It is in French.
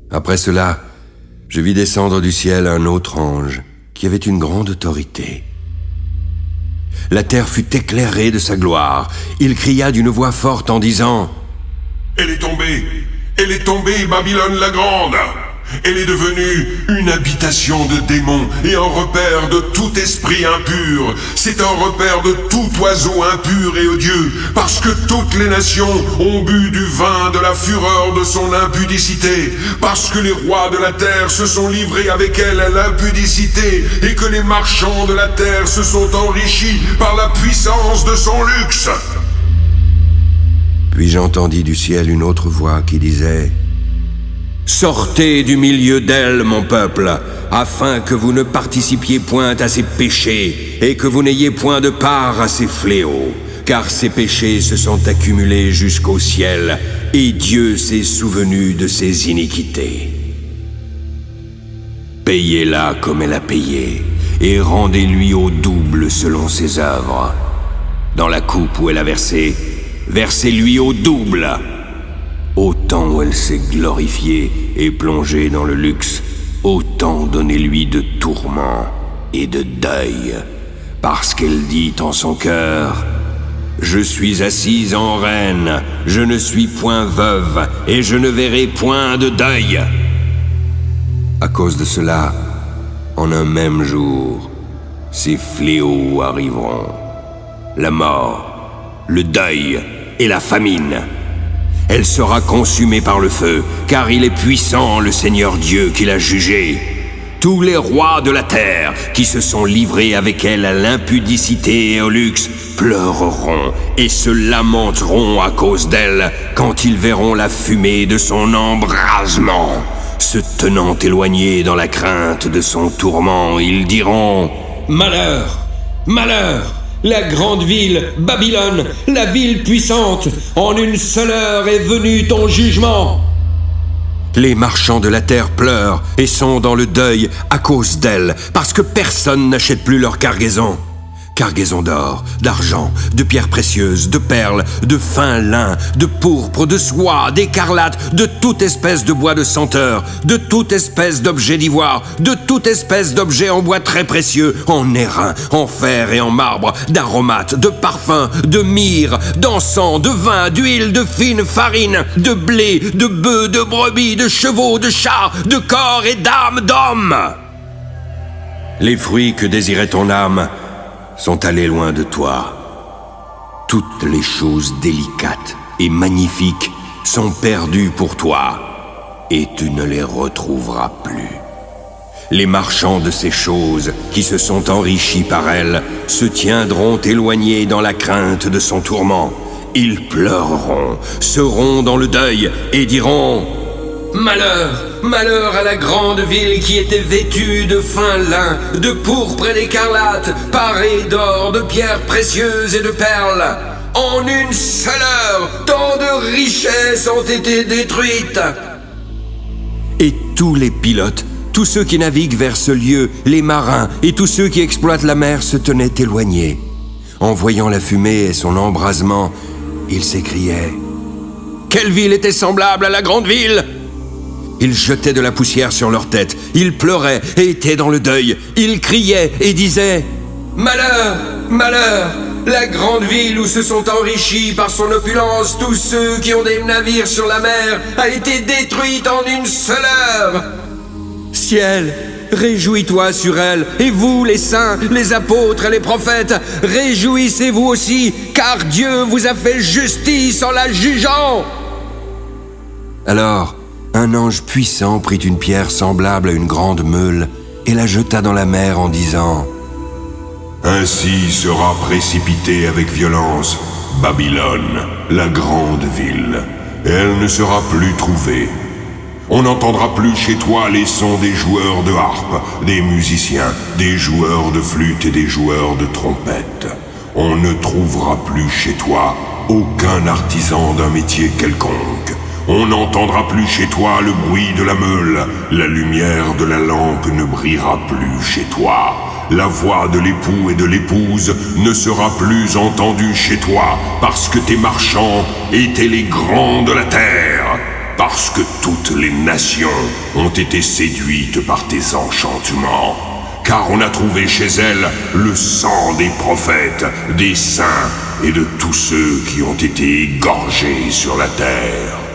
Après cela, je vis descendre du ciel un autre ange qui avait une grande autorité. La terre fut éclairée de sa gloire. Il cria d'une voix forte en disant « Elle est tombée, Babylone la Grande. Elle est devenue une habitation de démons et un repère de tout esprit impur. C'est un repère de tout oiseau impur et odieux, parce que toutes les nations ont bu du vin de la fureur de son impudicité, parce que les rois de la terre se sont livrés avec elle à l'impudicité, et que les marchands de la terre se sont enrichis par la puissance de son luxe. » Puis j'entendis du ciel une autre voix qui disait « Sortez du milieu d'elle, mon peuple, afin que vous ne participiez point à ses péchés et que vous n'ayez point de part à ses fléaux, car ses péchés se sont accumulés jusqu'au ciel et Dieu s'est souvenu de ses iniquités. Payez-la comme elle a payé et rendez-lui au double selon ses œuvres. Dans la coupe où elle a versé, versez-lui au double. Autant où elle s'est glorifiée et plongée dans le luxe, autant donnez-lui de tourments et de deuil, parce qu'elle dit en son cœur « Je suis assise en reine, je ne suis point veuve, et je ne verrai point de deuil. » À cause de cela, en un même jour, ces fléaux arriveront. La mort, le deuil et la famine. Elle sera consumée par le feu, car il est puissant, le Seigneur Dieu, qui l'a jugée. Tous les rois de la terre qui se sont livrés avec elle à l'impudicité et au luxe pleureront et se lamenteront à cause d'elle quand ils verront la fumée de son embrasement. Se tenant éloignés dans la crainte de son tourment, ils diront « Malheur! Malheur! La grande ville, Babylone, la ville puissante, en une seule heure est venu ton jugement. » Les marchands de la terre pleurent et sont dans le deuil à cause d'elle, parce que personne n'achète plus leur cargaison. Cargaison d'or, d'argent, de pierres précieuses, de perles, de fin lin, de pourpre, de soie, d'écarlate, de toute espèce de bois de senteur, de toute espèce d'objet d'ivoire, de toute espèce d'objet en bois très précieux, en airain, en fer et en marbre, d'aromates, de parfums, de myrrhe, d'encens, de vin, d'huile, de fine farine, de blé, de bœufs, de brebis, de chevaux, de chars, de corps et d'âmes d'hommes. Les fruits que désirait ton âme sont allés loin de toi. Toutes les choses délicates et magnifiques sont perdues pour toi, et tu ne les retrouveras plus. Les marchands de ces choses qui se sont enrichis par elles se tiendront éloignés dans la crainte de son tourment. Ils pleureront, seront dans le deuil et diront « Malheur, malheur à la grande ville qui était vêtue de fin lin, de pourpre et d'écarlate, parée d'or, de pierres précieuses et de perles. En une seule heure, tant de richesses ont été détruites. » Et tous les pilotes, tous ceux qui naviguent vers ce lieu, les marins et tous ceux qui exploitent la mer se tenaient éloignés. En voyant la fumée et son embrasement, ils s'écriaient « Quelle ville était semblable à la grande ville ?» Ils jetaient de la poussière sur leur tête, ils pleuraient et étaient dans le deuil, ils criaient et disaient « Malheur, malheur, la grande ville où se sont enrichis par son opulence tous ceux qui ont des navires sur la mer a été détruite en une seule heure. Ciel, réjouis-toi sur elle, et vous les saints, les apôtres et les prophètes, réjouissez-vous aussi, car Dieu vous a fait justice en la jugeant. » Alors, un ange puissant prit une pierre semblable à une grande meule et la jeta dans la mer en disant « Ainsi sera précipitée avec violence Babylone, la grande ville. Elle ne sera plus trouvée. On n'entendra plus chez toi les sons des joueurs de harpe, des musiciens, des joueurs de flûte et des joueurs de trompette. On ne trouvera plus chez toi aucun artisan d'un métier quelconque. On n'entendra plus chez toi le bruit de la meule, la lumière de la lampe ne brillera plus chez toi. La voix de l'époux et de l'épouse ne sera plus entendue chez toi, parce que tes marchands étaient les grands de la terre. parce que toutes les nations ont été séduites par tes enchantements. Car on a trouvé chez elles le sang des prophètes, des saints et de tous ceux qui ont été égorgés sur la terre.